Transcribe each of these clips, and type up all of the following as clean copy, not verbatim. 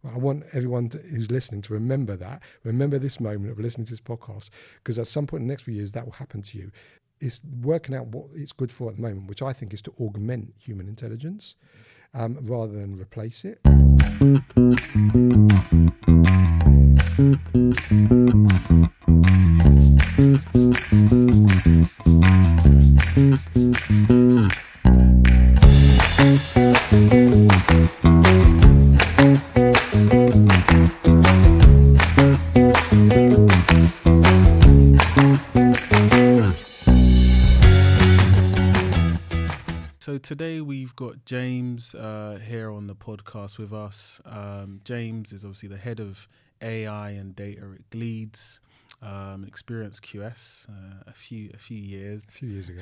I want everyone who's listening to remember that. Remember this moment of listening to this podcast, because at some point in the next few years, that will happen to you. It's working out what it's good for at the moment, which I think is to augment human intelligence rather than replace it. So today we've got James here on the podcast with us. James is obviously the head of AI and data at Gleeds, experienced QS a few years. A few years ago,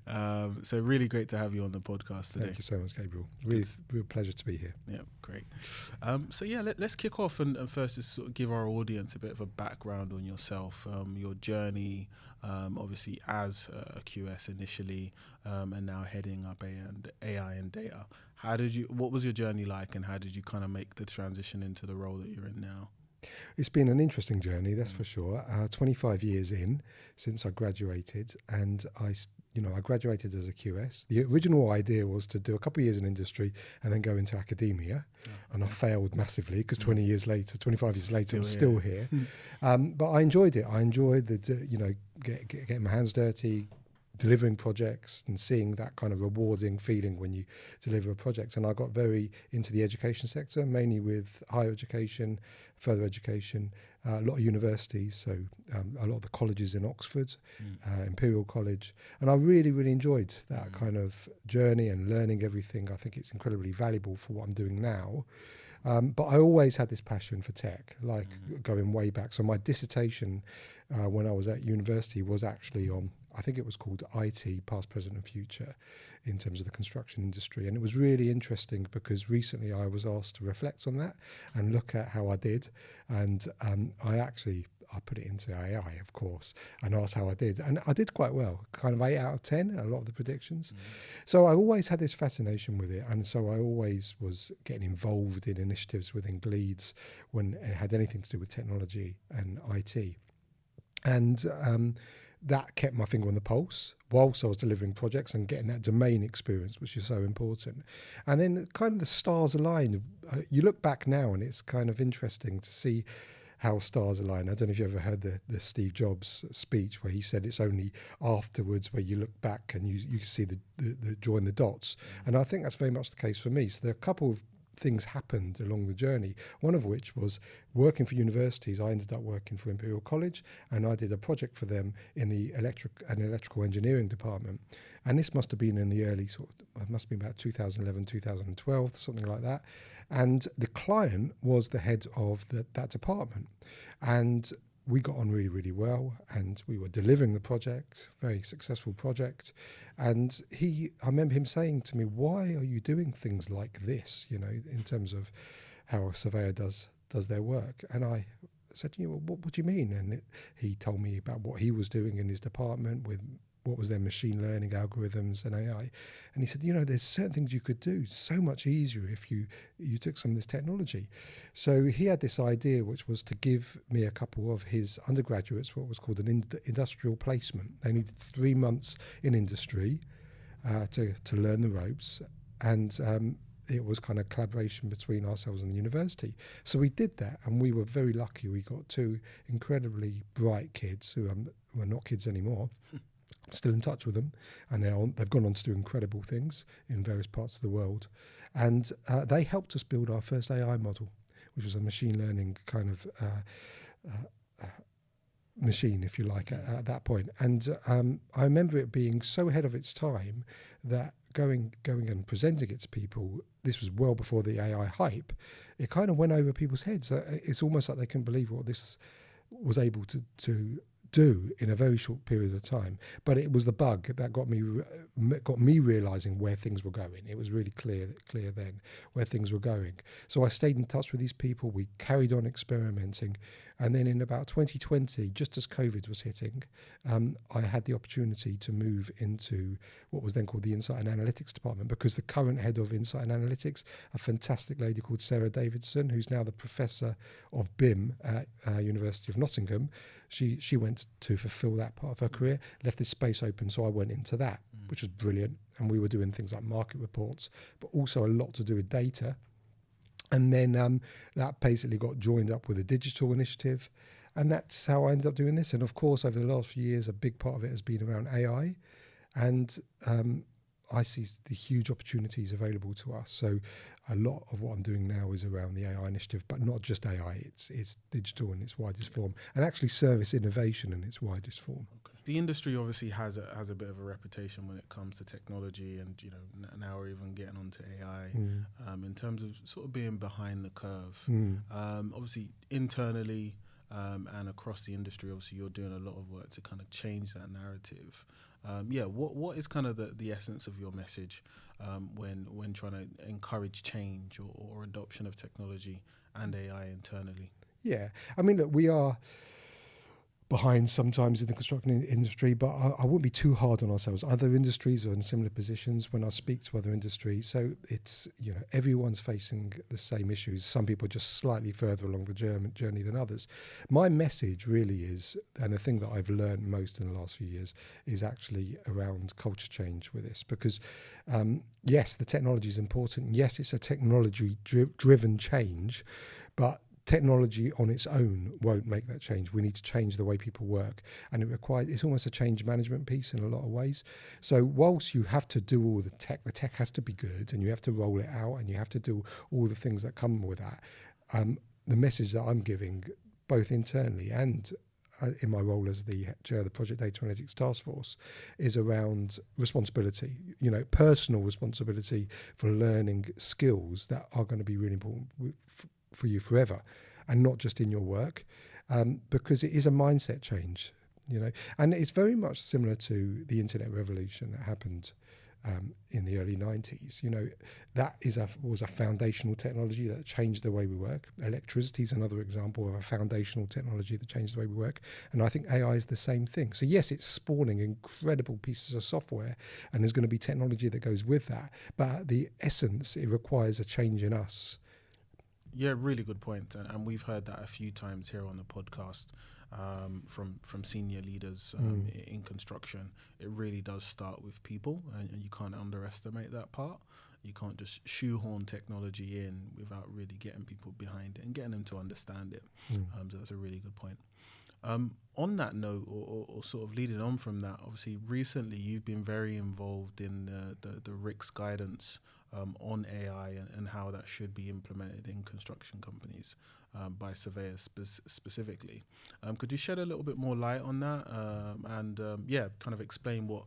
yeah. So really great to have you on the podcast today. Thank you so much, Gabriel. Real pleasure to be here. Yeah, great. So let's kick off and first just sort of give our audience a bit of a background on yourself, your journey, obviously as a QS initially, and now heading up AI and data. What was your journey like, and how did you kind of make the transition into the role that you're in now? It's been an interesting journey, that's for sure. 25 years in since I graduated, and I graduated as a QS. The original idea was to do a couple of years in industry and then go into academia, and I failed massively because 25 years later, I'm still here. But I enjoyed it. I enjoyed getting my hands dirty, delivering projects and seeing that kind of rewarding feeling when you deliver a project. And I got very into the education sector, mainly with higher education, further education, a lot of universities, so a lot of the colleges in Oxford, Imperial College. And I really, really enjoyed that kind of journey and learning everything. I think it's incredibly valuable for what I'm doing now. But I always had this passion for tech, like going way back. So my dissertation when I was at university was actually on, I think it was called IT, Past, Present and Future, in terms of the construction industry. And it was really interesting because recently I was asked to reflect on that and look at how I did. And I put it into AI, of course, and asked how I did. And I did quite well, kind of 8 out of 10, a lot of the predictions. So I always had this fascination with it. And so I always was getting involved in initiatives within Gleeds when it had anything to do with technology and IT. And that kept my finger on the pulse whilst I was delivering projects and getting that domain experience, which is so important. And then kind of the stars aligned. You look back now and it's kind of interesting to see how stars align. I don't know if you ever heard the Steve Jobs speech where he said it's only afterwards where you look back and you see the join the dots. And I think that's very much the case for me. So there are a couple of things happened along the journey, one of which was working for universities. I ended up working for Imperial College, and I did a project for them in the electrical engineering department. And this must have been in the early it must have been about 2011, 2012, something like that. And the client was the head of that department. And we got on really, really well, and we were delivering the project, very successful project. And I remember him saying to me, "Why are you doing things like this, in terms of how a surveyor does their work?" And I said, what do you mean? And he told me about what he was doing in his department with what was their machine learning algorithms and AI. And he said, there's certain things you could do so much easier if you took some of this technology. So he had this idea, which was to give me a couple of his undergraduates what was called an industrial placement. They needed 3 months in industry to learn the ropes. And it was kind of collaboration between ourselves and the university. So we did that, and we were very lucky. We got 2 incredibly bright kids who are not kids anymore. I'm still in touch with them, and they've gone on to do incredible things in various parts of the world. And they helped us build our first AI model, which was a machine learning kind of machine, if you like, at that point. And I remember it being so ahead of its time that going and presenting it to people, this was well before the AI hype, it kind of went over people's heads. It's almost like they couldn't believe what this was able to do in a very short period of time. But it was the bug that got me realizing where things were going. It was really clear then where things were going. So I stayed in touch with these people. We carried on experimenting, And then in about 2020, just as COVID was hitting, I had the opportunity to move into what was then called the Insight and Analytics department, because the current head of Insight and Analytics, a fantastic lady called Sarah Davidson, who's now the professor of BIM at University of Nottingham, she went to fulfill that part of her career, left this space open, so I went into that, which was brilliant. And we were doing things like market reports, but also a lot to do with data. And then that basically got joined up with a digital initiative. And that's how I ended up doing this. And of course, over the last few years, a big part of it has been around AI. And I see the huge opportunities available to us. So a lot of what I'm doing now is around the AI initiative, but not just AI, it's digital in its widest form, and actually service innovation in its widest form. Okay. The industry obviously has a bit of a reputation when it comes to technology, and now we're even getting onto AI in terms of sort of being behind the curve. Obviously internally and across the industry, obviously you're doing a lot of work to kind of change that narrative. What is kind of the essence of your message when trying to encourage change or adoption of technology and AI internally? Yeah, I mean, look, we are behind sometimes in the construction industry, but I wouldn't be too hard on ourselves. Other industries are in similar positions when I speak to other industries. So it's, everyone's facing the same issues. Some people are just slightly further along the journey than others. My message really is, and the thing that I've learned most in the last few years, is actually around culture change with this. Because yes, the technology is important. Yes, it's a technology-driven change, but technology on its own won't make that change. We need to change the way people work, and it's almost a change management piece in a lot of ways. So whilst you have to do all the tech has to be good, and you have to roll it out, and you have to do all the things that come with that. The message that I'm giving, both internally and in my role as the chair of the Project Data Analytics Task Force, is around responsibility, personal responsibility for learning skills that are going to be really important for you forever, and not just in your work, because it is a mindset change, and it's very much similar to the internet revolution that happened in the early 90s. That was a foundational technology that changed the way we work. Electricity is another example of a foundational technology that changed the way we work, and I think AI is the same thing. So yes, it's spawning incredible pieces of software, and there's going to be technology that goes with that, but at the essence, it requires a change in us. Yeah, really good point. And we've heard that a few times here on the podcast from senior leaders in construction. It really does start with people, and you can't underestimate that part. You can't just shoehorn technology in without really getting people behind it and getting them to understand it. So that's a really good point. On that note, or sort of leading on from that, obviously recently you've been very involved in the RICS guidance on AI and how that should be implemented in construction companies by surveyors specifically. Could you shed a little bit more light on that and kind of explain what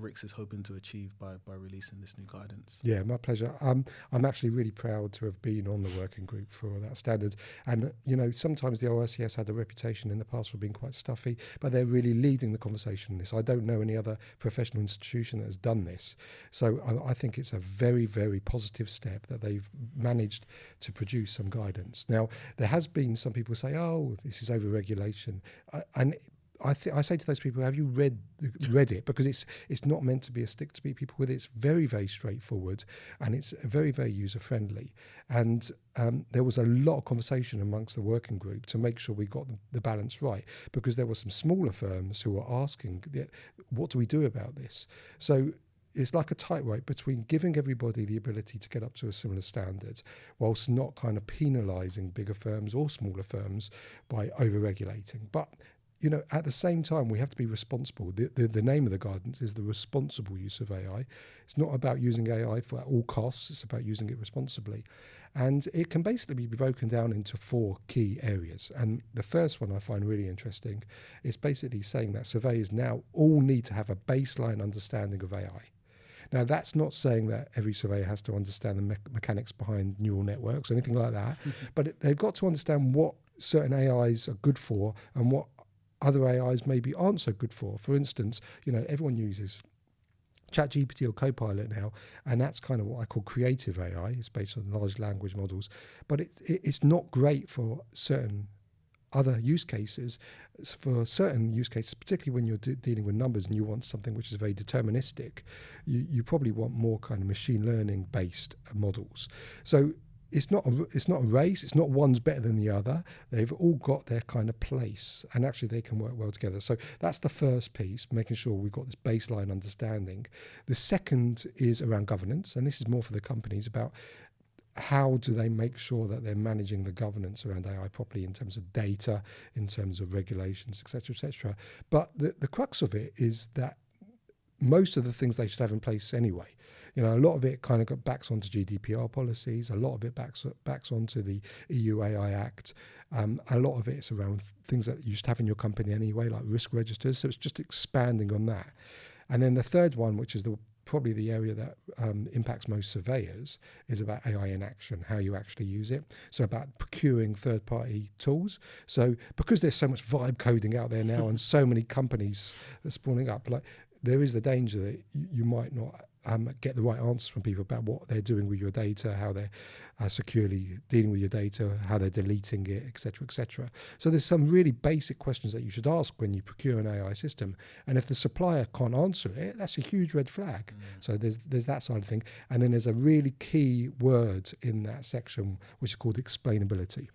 RICS is hoping to achieve by releasing this new guidance? Yeah, my pleasure. I'm actually really proud to have been on the working group for that standard. And, sometimes the ORCS had a reputation in the past for being quite stuffy, but they're really leading the conversation in this. I don't know any other professional institution that has done this. So I think it's a very, very positive step that they've managed to produce some guidance. Now, there has been some people say, oh, this is over-regulation. And I say to those people, have you read it? Because it's not meant to be a stick to beat people with. It's very, very straightforward, and it's very, very user friendly. And there was a lot of conversation amongst the working group to make sure we got the balance right, because there were some smaller firms who were asking, what do we do about this? So it's like a tightrope between giving everybody the ability to get up to a similar standard, whilst not kind of penalising bigger firms or smaller firms by over-regulating. But at the same time, we have to be responsible. The name of the guidance is the responsible use of AI. It's not about using AI for all costs. It's about using it responsibly. And it can basically be broken down into 4 key areas. And the first one I find really interesting is basically saying that surveyors now all need to have a baseline understanding of AI. Now, that's not saying that every surveyor has to understand the mechanics behind neural networks or anything like that, but they've got to understand what certain AIs are good for and what other AIs maybe aren't so good for. For instance, everyone uses ChatGPT or Copilot now, and that's kind of what I call creative AI. It's based on large language models, but it's not great for certain other use cases. For certain use cases, particularly when you're dealing with numbers and you want something which is very deterministic, you probably want more kind of machine learning based models. So it's not a race. It's not one's better than the other. They've all got their kind of place, and actually they can work well together. So that's the first piece, making sure we've got this baseline understanding. The second is around governance, and this is more for the companies about how do they make sure that they're managing the governance around AI properly in terms of data, in terms of regulations, et cetera, et cetera. But the crux of it is that most of the things they should have in place anyway. You know, a lot of it kind of backs onto GDPR policies. A lot of it backs onto the EU AI Act. A lot of it's around things that you should have in your company anyway, like risk registers. So it's just expanding on that. And then the third one, which is probably the area that impacts most surveyors, is about AI in action, how you actually use it. So about procuring third-party tools. So because there's so much vibe coding out there now and so many companies are spawning up, like there is the danger that you might not get the right answers from people about what they're doing with your data, how they're securely dealing with your data, how they're deleting it, et cetera, et cetera. So there's some really basic questions that you should ask when you procure an AI system. And if the supplier can't answer it, that's a huge red flag. So there's that side of thing. And then there's a really key word in that section, which is called explainability.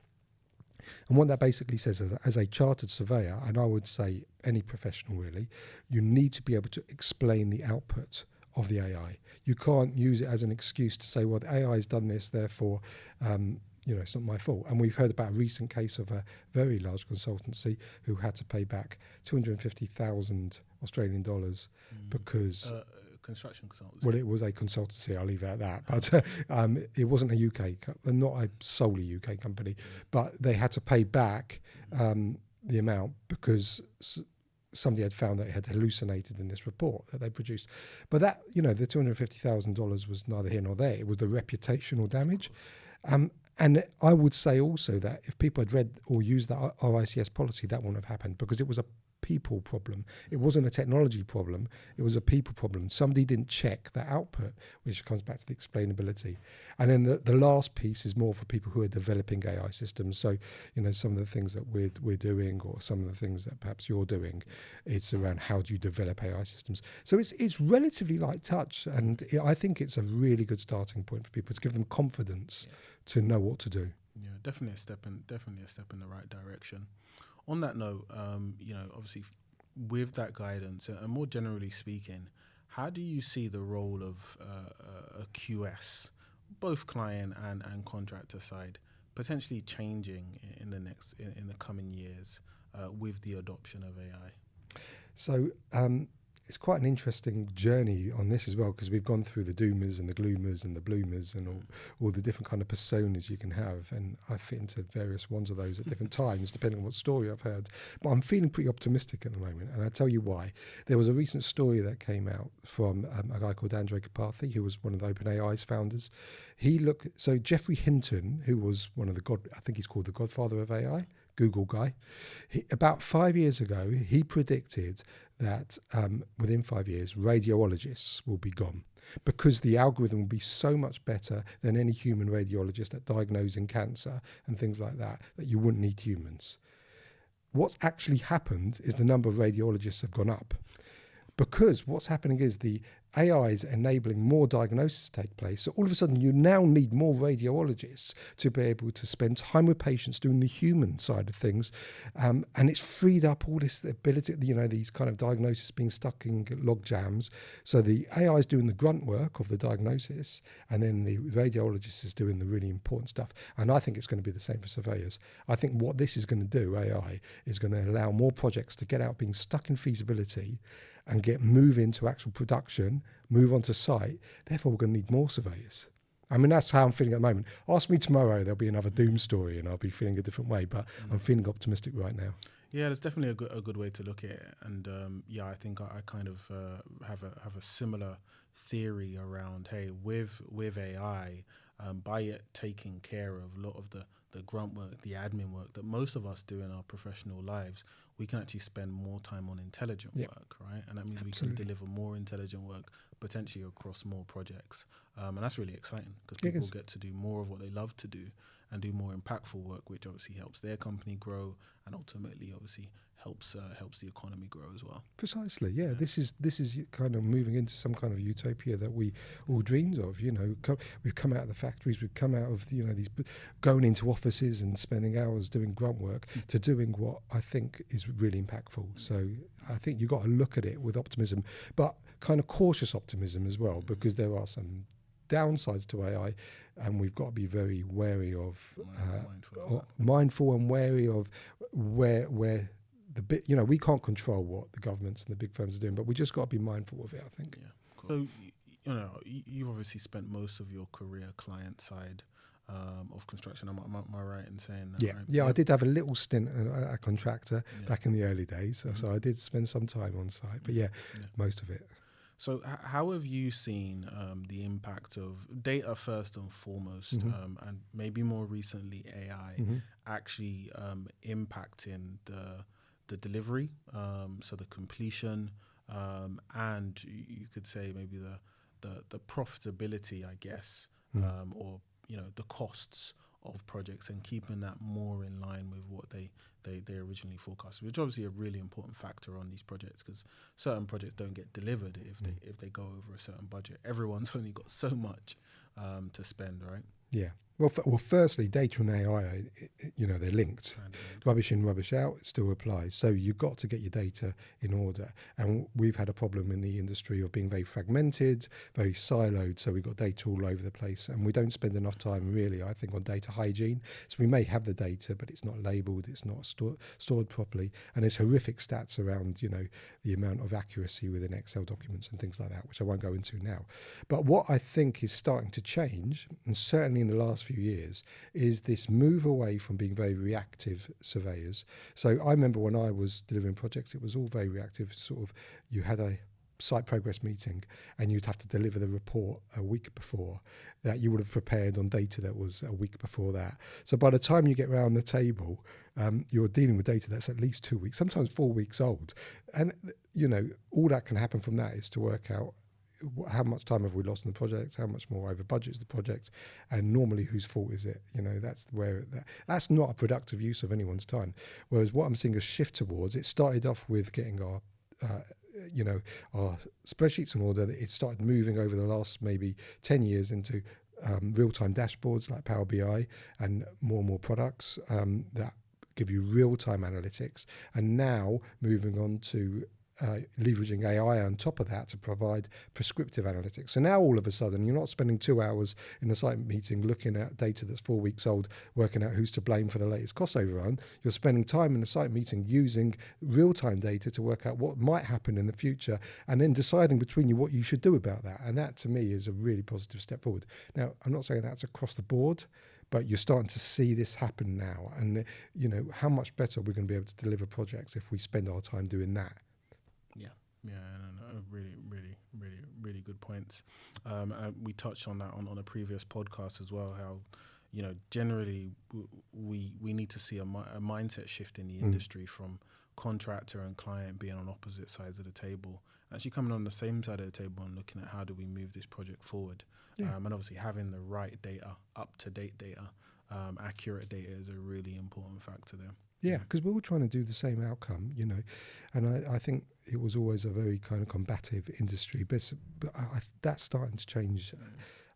And what that basically says is, as a chartered surveyor, and I would say any professional really, you need to be able to explain the output of the AI. You can't use it as an excuse to say, well, the AI has done this, therefore, it's not my fault. And we've heard about a recent case of a very large consultancy who had to pay back 250,000 Australian dollars because... construction consultancy. Well, it was a consultancy, I'll leave it at that. But it wasn't a UK, not a solely UK company, but they had to pay back the amount because somebody had found that it had hallucinated in this report that they produced. But that, the $250,000 was neither here nor there. It was the reputational damage. And I would say also that if people had read or used the RICS policy, that wouldn't have happened because it was a people problem. It wasn't a technology problem. It was a people problem. Somebody didn't check the output, which comes back to the explainability. And then the last piece is more for people who are developing AI systems. So, some of the things that we're doing or some of the things that perhaps you're doing, it's around how do you develop AI systems. So it's relatively light touch. And I think it's a really good starting point for people to give them confidence to know what to do. Yeah, definitely a step in the right direction. On that note, obviously with that guidance and more generally speaking, how do you see the role of a QS, both client and contractor side, potentially changing in the coming years with the adoption of AI? So it's quite an interesting journey on this as well, because we've gone through the doomers and the gloomers and the bloomers and all the different kind of personas you can have, and I fit into various ones of those at different times depending on what story I've heard. But I'm feeling pretty optimistic at the moment, and I'll tell you why. There was a recent story that came out from a guy called Andre Karpathy, who was one of the OpenAI's founders. So Geoffrey Hinton, who was one of I think he's called the godfather of AI, Google guy. About 5 years ago, he predicted that within 5 years, radiologists will be gone because the algorithm will be so much better than any human radiologist at diagnosing cancer and things like that you wouldn't need humans. What's actually happened is the number of radiologists have gone up. Because what's happening is the AI is enabling more diagnosis to take place. So all of a sudden, you now need more radiologists to be able to spend time with patients doing the human side of things. And it's freed up all this ability, these kind of diagnoses being stuck in log jams. So the AI is doing the grunt work of the diagnosis, and then the radiologist is doing the really important stuff. And I think it's going to be the same for surveyors. I think what this is going to do, AI, is going to allow more projects to get out being stuck in feasibility and move into actual production, move onto site. Therefore, we're going to need more surveyors. I mean, that's how I'm feeling at the moment. Ask me tomorrow, there'll be another doom story and I'll be feeling a different way, but I'm feeling optimistic right now. Yeah, that's definitely a good way to look at it. And I think I kind of have a similar theory around, hey, with AI, by it taking care of a lot of the grunt work, the admin work that most of us do in our professional lives, we can actually spend more time on intelligent work, right? And that means we can deliver more intelligent work potentially across more projects. And that's really exciting because people get to do more of what they love to do. and do more impactful work, which obviously helps their company grow and ultimately obviously helps the economy grow as well. Precisely, yeah. This is kind of moving into some kind of utopia that we all dreamed of. We've come out of the factories, we've come out of these going into offices and spending hours doing grunt work to doing what I think is really impactful. So I think you've got to look at it with optimism, but kind of cautious optimism as well, because there are some downsides to AI, and we've got to be very wary of, mindful and wary of where we can't control what the governments and the big firms are doing, but we just got to be mindful of it, I think. Yeah. Cool. So, you've obviously spent most of your career client side of construction. Am I right in saying that? Yeah, right? yeah. I did have a little stint at a contractor back in the early days, so I did spend some time on site, but most of it. So how have you seen the impact of data first and foremost, and maybe more recently AI, actually impacting the delivery, so the completion, and you could say maybe the profitability, I guess, or the costs of projects, and keeping that more in line with what they originally forecast, which obviously a really important factor on these projects, because certain projects don't get delivered if they go over a certain budget. Everyone's only got so much to spend, right? Yeah. Well, firstly, data and AI, they're linked. Rubbish in, rubbish out, it still applies. So you've got to get your data in order. And we've had a problem in the industry of being very fragmented, very siloed. So we've got data all over the place. And we don't spend enough time, really, I think, on data hygiene. So we may have the data, but it's not labelled, it's not stored properly. And there's horrific stats around, the amount of accuracy within Excel documents and things like that, which I won't go into now. But what I think is starting to change, and certainly in the last few years, is this move away from being very reactive surveyors. So I remember when I was delivering projects, it was all very reactive. Sort of, you had a site progress meeting and you'd have to deliver the report a week before that you would have prepared on data that was a week before that. So by the time you get around the table, you're dealing with data that's at least 2 weeks, sometimes 4 weeks old. And, all that can happen from that is to work out how much time have we lost in the project, how much more over budget is the project, and normally whose fault is it? That's not a productive use of anyone's time. Whereas what I'm seeing a shift towards, it started off with getting our spreadsheets in order. It started moving over the last maybe 10 years into real-time dashboards like Power BI and more products that give you real-time analytics, and now moving on to leveraging AI on top of that to provide prescriptive analytics. So now all of a sudden you're not spending 2 hours in a site meeting looking at data that's 4 weeks old, working out who's to blame for the latest cost overrun. You're spending time in a site meeting using real-time data to work out what might happen in the future, and then deciding between you what you should do about that. And that to me is a really positive step forward. Now, I'm not saying that's across the board, but you're starting to see this happen now. And how much better we're going to be able to deliver projects if we spend our time doing that. Yeah, no, really good points. We touched on that on a previous podcast as well, how, generally we need to see a mindset shift in the industry from contractor and client being on opposite sides of the table, actually coming on the same side of the table and looking at how do we move this project forward. And obviously having the right data, up-to-date data, accurate data is a really important factor there. Yeah, because we're all trying to do the same outcome, and I think it was always a very kind of combative industry, but that's starting to change.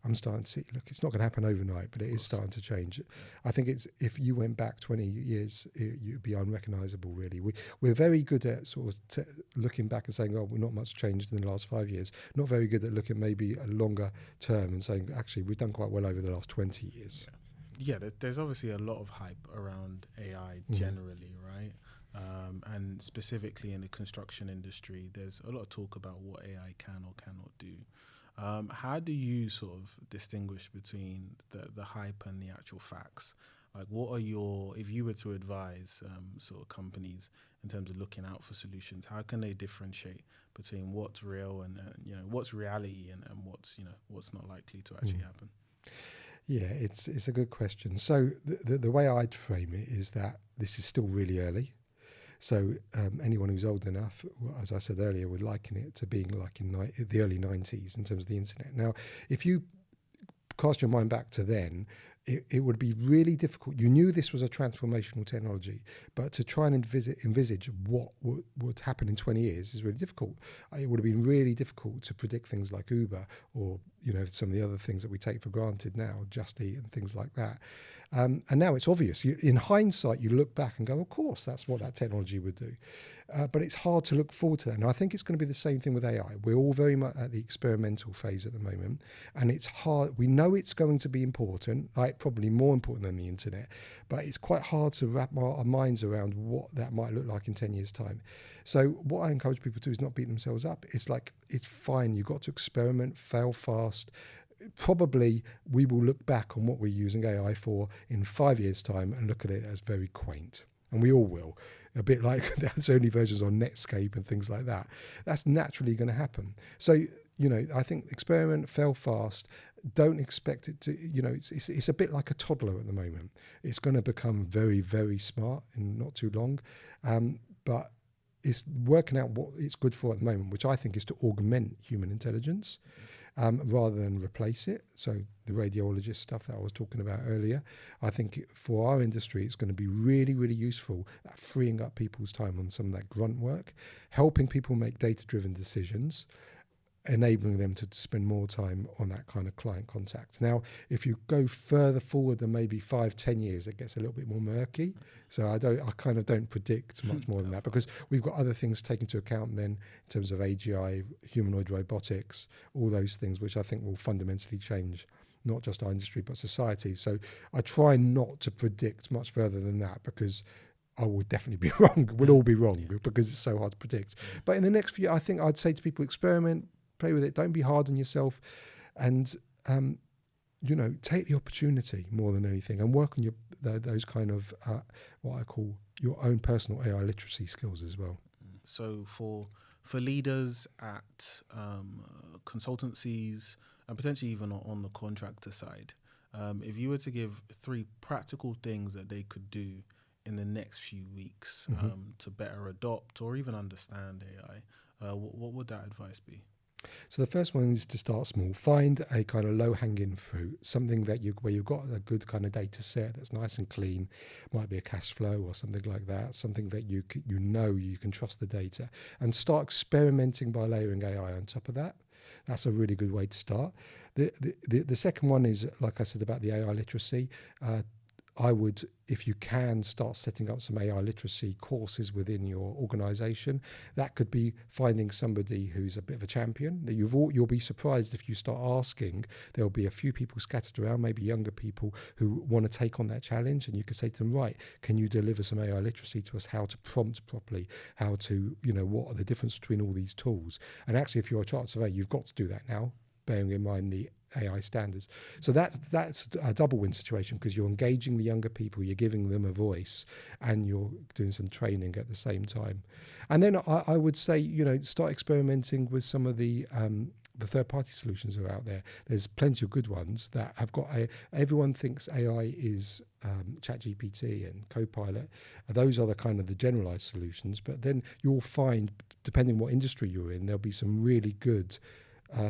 I'm starting to see, look, it's not going to happen overnight, but it is starting to change. I think if you went back 20 years, you'd be unrecognisable, really. We're very good at sort of looking back and saying, oh, we're not much changed in the last 5 years. Not very good at looking maybe a longer term and saying, actually, we've done quite well over the last 20 years. Yeah, there's obviously a lot of hype around AI generally, right? And specifically in the construction industry, there's a lot of talk about what AI can or cannot do. How do you sort of distinguish between the hype and the actual facts? Like, what are if you were to advise sort of companies in terms of looking out for solutions, how can they differentiate between what's real and what's reality and what's not likely to actually happen? Yeah, it's a good question. So the way I'd frame it is that this is still really early. So anyone who's old enough, as I said earlier, would liken it to being like in the early 90s in terms of the internet. Now, if you cast your mind back to then, it would be really difficult. You knew this was a transformational technology, but to try and envisage what would happen in 20 years is really difficult. It would have been really difficult to predict things like Uber or, some of the other things that we take for granted now, Just Eat and things like that. And now it's obvious. In hindsight, you look back and go, of course, that's what that technology would do. But it's hard to look forward to that. And I think it's going to be the same thing with AI. We're all very much at the experimental phase at the moment. And it's hard. We know it's going to be important, like probably more important than the internet. But it's quite hard to wrap our minds around what that might look like in 10 years' time. So what I encourage people to do is not beat themselves up. It's like, it's fine. You've got to experiment, fail fast. Probably we will look back on what we're using AI for in 5 years' time and look at it as very quaint. And we all will. A bit like there's only versions on Netscape and things like that. That's naturally going to happen. So, I think experiment, fail fast. Don't expect it to, it's a bit like a toddler at the moment. It's going to become very, very smart in not too long. But it's working out what it's good for at the moment, which I think is to augment human intelligence rather than replace it. So the radiologist stuff that I was talking about earlier, I think for our industry, it's going to be really, really useful at freeing up people's time on some of that grunt work, helping people make data-driven decisions, enabling them to spend more time on that kind of client contact. Now, if you go further forward than maybe 5-10 years, it gets a little bit more murky. So I kind of don't predict much more than that, because we've got other things to take into account then in terms of AGI, humanoid robotics, all those things, which I think will fundamentally change not just our industry, but society. So I try not to predict much further than that, because I will definitely be wrong. We'll all be wrong because it's so hard to predict. But in the next few, I think I'd say to people, experiment, play with it. Don't be hard on yourself, and take the opportunity more than anything, and work on those kind of what I call your own personal AI literacy skills as well. So for leaders at consultancies and potentially even on the contractor side, if you were to give 3 practical things that they could do in the next few weeks to better adopt or even understand AI, what would that advice be? So the first one is to start small. Find a kind of low-hanging fruit, something that where you've got a good kind of data set that's nice and clean. Might be a cash flow or something like that. Something that you can trust the data, and start experimenting by layering AI on top of that. That's a really good way to start. The second one is, like I said, about the AI literacy. I would, if you can, start setting up some AI literacy courses within your organisation. That could be finding somebody who's a bit of a champion. That you'll be surprised if you start asking. There'll be a few people scattered around, maybe younger people who want to take on that challenge, and you can say to them, right, can you deliver some AI literacy to us? How to prompt properly? How to, what are the difference between all these tools? And actually, if you're a chartered surveyor, you've got to do that now, bearing in mind the AI standards. So that's a double win situation, because you're engaging the younger people, you're giving them a voice, and you're doing some training at the same time. And then I would say, start experimenting with some of the third-party solutions that are out there. There's plenty of good ones that have got everyone thinks AI is ChatGPT and Copilot. Those are the kind of the generalized solutions, but then you'll find, depending what industry you're in, there'll be some really good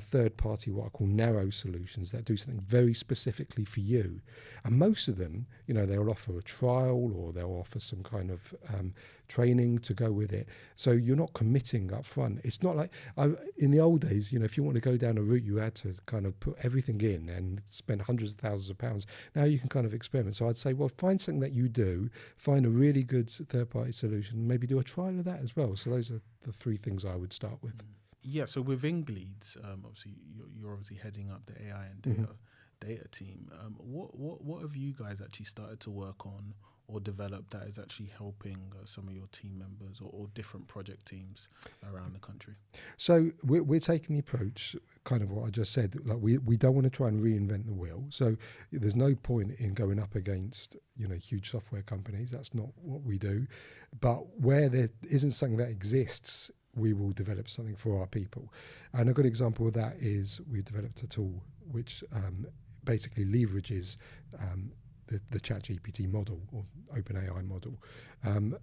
third-party, what I call narrow solutions that do something very specifically for you. And most of them, they'll offer a trial, or they'll offer some kind of training to go with it. So you're not committing up front. It's not like in the old days, if you want to go down a route, you had to kind of put everything in and spend hundreds of thousands of pounds. Now you can kind of experiment. So I'd say, well, find something that you do, find a really good third-party solution, maybe do a trial of that as well. So those are the 3 things I would start with. Yeah, so within Gleeds, obviously you're obviously heading up the AI and data team. What have you guys actually started to work on or develop that is actually helping some of your team members or different project teams around the country? So we're taking the approach, kind of what I just said, like we don't want to try and reinvent the wheel. So there's no point in going up against huge software companies. That's not what we do. But where there isn't something that exists, we will develop something for our people. And a good example of that is we developed a tool which basically leverages the ChatGPT model, or OpenAI model,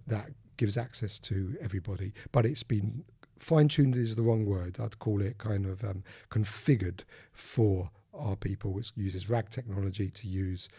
that gives access to everybody. But it's been fine-tuned is the wrong word. I'd call it kind of configured for our people. It uses RAG technology to use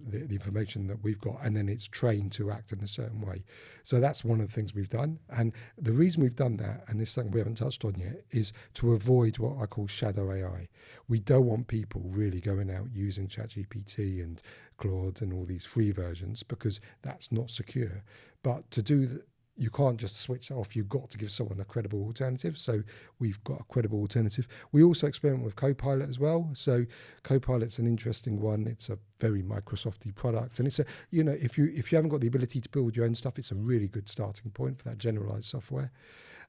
the information that we've got, and then it's trained to act in a certain way. So that's one of the things we've done. And the reason we've done that, and this is something we haven't touched on yet, is to avoid what I call shadow AI. We don't want people really going out using ChatGPT and Claude and all these free versions, because that's not secure. But to do you can't just switch that off. You've got to give someone a credible alternative. So we've got a credible alternative. We also experiment with Copilot as well. So Copilot's an interesting one. It's a very Microsofty product, and it's a, if you haven't got the ability to build your own stuff, it's a really good starting point for that generalized software.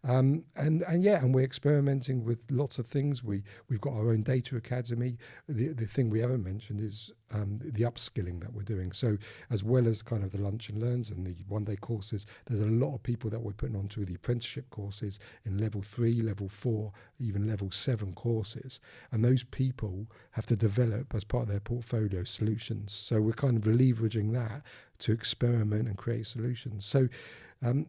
And we're experimenting with lots of things. We've got our own data academy. The thing we haven't mentioned is the upskilling that we're doing. So as well as kind of the lunch and learns and the one-day courses, there's a lot of people that we're putting onto the apprenticeship courses in level 3, level 4, even level 7 courses. And those people have to develop as part of their portfolio solutions. So we're kind of leveraging that to experiment and create solutions. So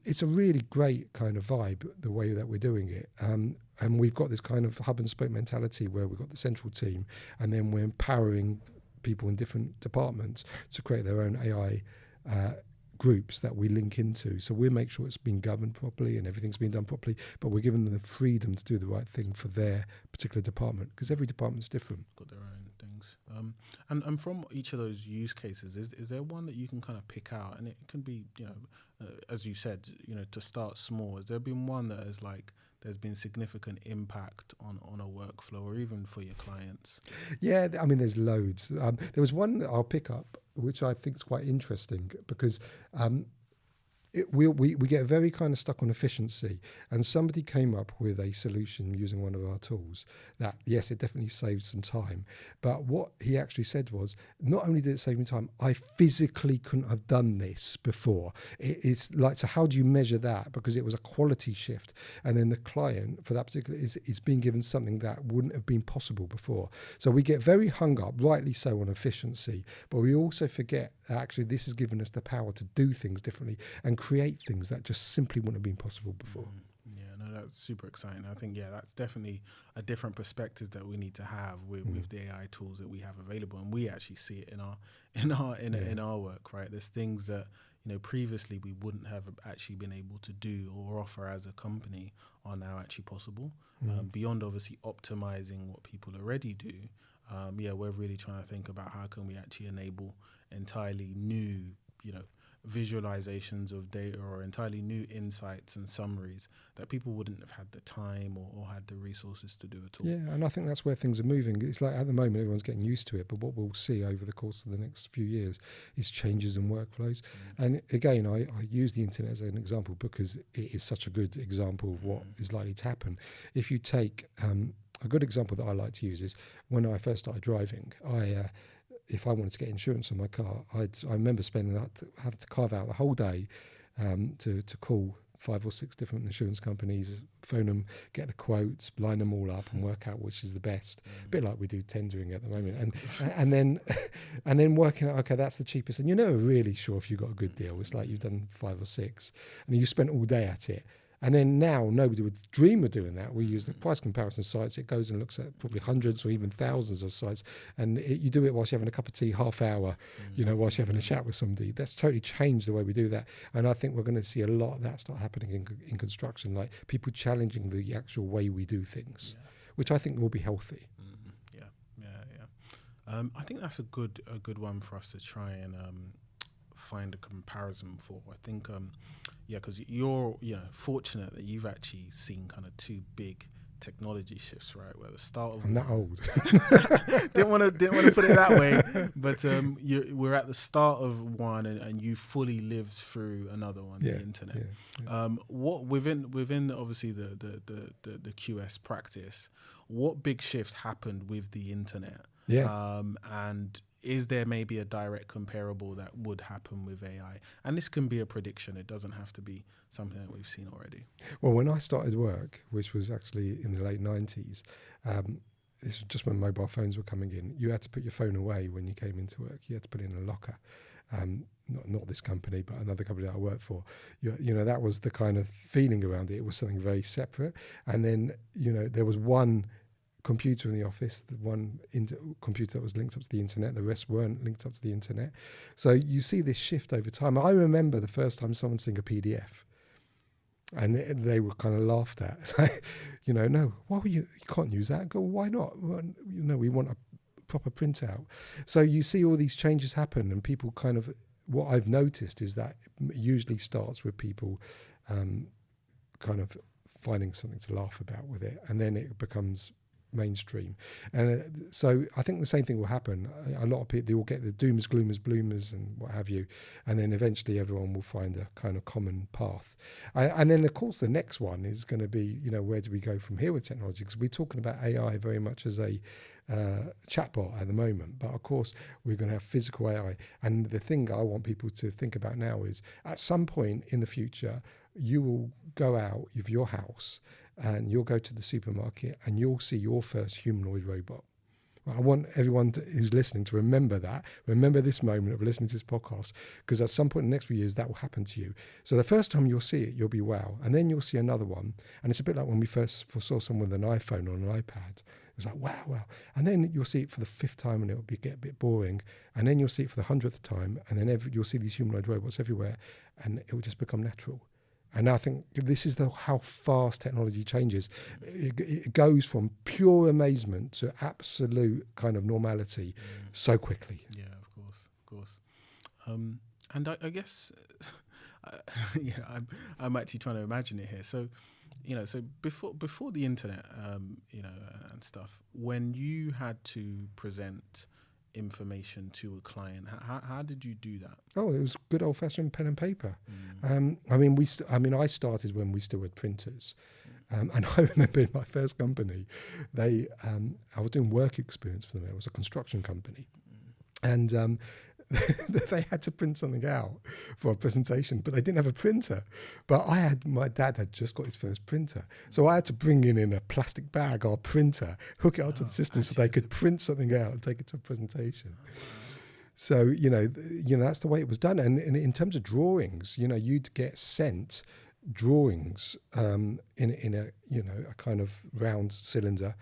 it's a really great kind of vibe, the way that we're doing it. And we've got this kind of hub and spoke mentality where we've got the central team, and then we're empowering people in different departments to create their own AI groups that we link into. So we make sure it's being governed properly and everything's being done properly, but we're giving them the freedom to do the right thing for their particular department, because every department's different. Got their own things. And from each of those use cases, is there one that you can kind of pick out? And it can be, as you said, to start small. Has there been one that is like, there's been significant impact on a workflow or even for your clients? Yeah, I mean, there's loads. There was one that I'll pick up, which I think is quite interesting, because we get very kind of stuck on efficiency, and somebody came up with a solution using one of our tools that, yes, it definitely saved some time, but what he actually said was, not only did it save me time, I physically couldn't have done this before. It's like, so how do you measure that? Because it was a quality shift, and then the client for that particular is being given something that wouldn't have been possible before. So we get very hung up, rightly so, on efficiency, but we also forget that actually this has given us the power to do things differently and create things that just simply wouldn't have been possible before. Yeah, no, that's super exciting. I think, that's definitely a different perspective that we need to have with the AI tools that we have available, and we actually see it in our work, right? There's things that previously we wouldn't have actually been able to do or offer as a company are now actually possible. Beyond obviously optimizing what people already do. We're really trying to think about how can we actually enable entirely new, visualizations of data or entirely new insights and summaries that people wouldn't have had the time or had the resources to do at all. Yeah, and I think that's where things are moving. It's like at the moment everyone's getting used to it, but what we'll see over the course of the next few years is changes in workflows. And again, I use the internet as an example because it is such a good example of what is likely to happen. If you take a good example that I like to use is when I first started driving, if I wanted to get insurance on my car, I remember having to carve out the whole day to call 5 or 6 different insurance companies, phone them, get the quotes, line them all up, and work out which is the best. A bit like we do tendering at the moment, and then working out, okay, that's the cheapest, and you're never really sure if you got a good deal. It's like you've done 5 or 6, and you spent all day at it. And then now nobody would dream of doing that. We use the price comparison sites. It goes and looks at probably hundreds or even thousands of sites. And you do it whilst you're having a cup of tea, half hour, whilst you're having a chat with somebody. That's totally changed the way we do that. And I think we're going to see a lot of that start happening in construction, like people challenging the actual way we do things, which I think will be healthy. I think that's a good one for us to try and find a comparison for. I think because you're fortunate that you've actually seen kind of 2 big technology shifts, right? Where the start of I'm that old. didn't want to put it that way, but we're at the start of one, and you fully lived through another one, the internet. What within obviously the QS practice, what big shift happened with the internet? And is there maybe a direct comparable that would happen with AI? And this can be a prediction. It doesn't have to be something that we've seen already. Well, when I started work, which was actually in the late 90s, this was just when mobile phones were coming in. You had to put your phone away when you came into work. You had to put it in a locker. Not this company, but another company that I worked for. That was the kind of feeling around it. It was something very separate. And then, there was one computer in the office, the one computer that was linked up to the internet, the rest weren't linked up to the internet. So you see this shift over time. I remember the first time someone seeing a PDF, and they were kind of laughed at. No, why were you can't use that. I go, why not? Well, we want a proper printout. So you see all these changes happen, and people kind of, what I've noticed is that it usually starts with people kind of finding something to laugh about with it, and then it becomes mainstream. And so I think the same thing will happen. A lot of people, they will get the doomers, gloomers, bloomers and what have you, and then eventually everyone will find a kind of common path. And then of course the next one is going to be, where do we go from here with technology? Because we're talking about AI very much as a chatbot at the moment, but of course we're going to have physical AI. And the thing I want people to think about now is, at some point in the future, you will go out of your house and you'll go to the supermarket and you'll see your first humanoid robot. I want everyone who's listening to remember that. Remember this moment of listening to this podcast, because at some point in the next few years, that will happen to you. So the first time you'll see it, you'll be wow. And then you'll see another one. And it's a bit like when we first saw someone with an iPhone or an iPad. It was like, wow. And then you'll see it for the 5th time and it'll get a bit boring. And then you'll see it for the 100th time. And then you'll see these humanoid robots everywhere. And it will just become natural. And I think this is how fast technology changes. It goes from pure amazement to absolute kind of normality so quickly. Yeah, of course. And I guess, I'm actually trying to imagine it here. So, so before the internet, and stuff, when you had to present information to a client, how did you do that? Oh, it was good old-fashioned pen and paper. I started when we still had printers, and I remember in my first company, I was doing work experience for them. It was a construction company, and they had to print something out for a presentation, but they didn't have a printer. But my dad had just got his first printer, so I had to bring in a plastic bag our printer, hook it up to the system so they could print something out and take it to a presentation. So that's the way it was done. And in terms of drawings, you'd get sent drawings in a kind of round cylinder.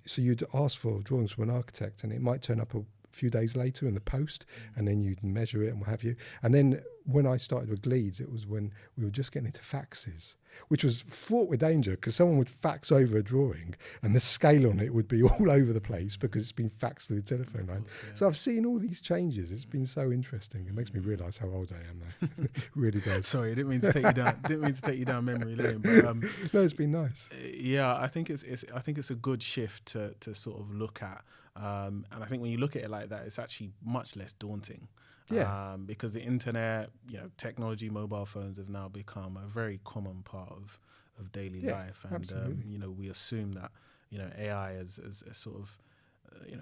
So you'd ask for drawings from an architect, and it might turn up a few days later in the post, and then you'd measure it and what have you. And then when I started with Gleeds, it was when we were just getting into faxes, which was fraught with danger, because someone would fax over a drawing and the scale on it would be all over the place because it's been faxed to the telephone line. Yeah. So I've seen all these changes. It's been so interesting. It makes me realise how old I am though. It really does. Sorry, I didn't mean to take you down. Didn't mean to take you down memory lane. But no, it's been nice. Yeah, I think it's a good shift to sort of look at. And I think when you look at it like that, it's actually much less daunting. Yeah. Because the internet, technology, mobile phones have now become a very common part of daily life. And, we assume that, AI is sort of,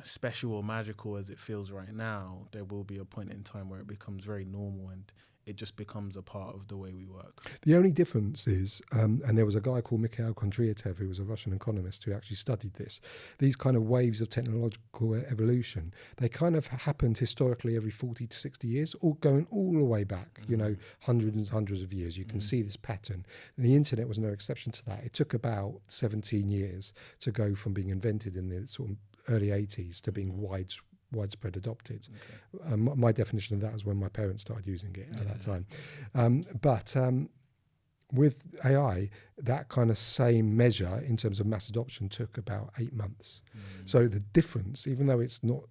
special or magical as it feels right now, there will be a point in time where it becomes very normal and it just becomes a part of the way we work. The only difference is, and there was a guy called Mikhail Kondratyev, who was a Russian economist who actually studied this, these kind of waves of technological evolution, they kind of happened historically every 40 to 60 years, all going all the way back, hundreds and hundreds of years. You can see this pattern. And the internet was no exception to that. It took about 17 years to go from being invented in the sort of early 80s to being widespread adopted. Okay. My definition of that is when my parents started using it at that time. But with AI, that kind of same measure in terms of mass adoption took about 8 months. So the difference, even though it's not,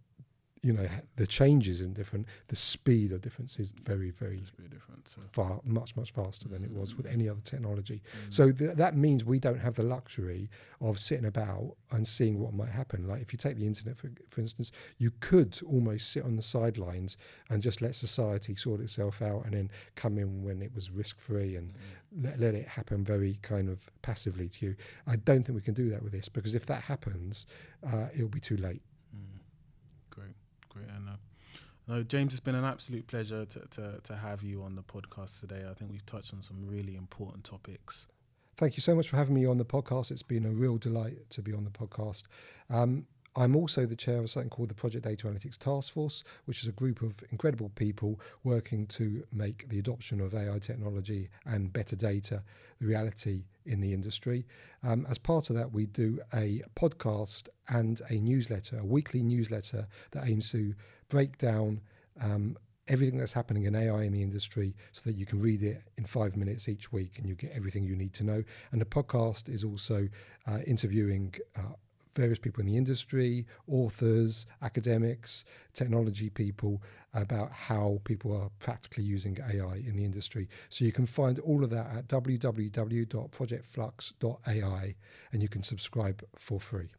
the changes in different, the speed of difference is very, very different, far, much, much faster than it was with any other technology. So that means we don't have the luxury of sitting about and seeing what might happen. Like if you take the internet, for instance, you could almost sit on the sidelines and just let society sort itself out and then come in when it was risk-free and let it happen very kind of passively to you. I don't think we can do that with this, because if that happens, it'll be too late. And no, James, it's been an absolute pleasure to have you on the podcast today. I think we've touched on some really important topics. Thank you so much for having me on the podcast. It's been a real delight to be on the podcast. I'm also the chair of something called the Project Data Analytics Task Force, which is a group of incredible people working to make the adoption of AI technology and better data the reality in the industry. As part of that, we do a podcast and a newsletter, a weekly newsletter that aims to break down everything that's happening in AI in the industry so that you can read it in 5 minutes each week and you get everything you need to know. And the podcast is also interviewing various people in the industry, authors, academics, technology people, about how people are practically using AI in the industry. So you can find all of that at www.projectflux.ai, and you can subscribe for free.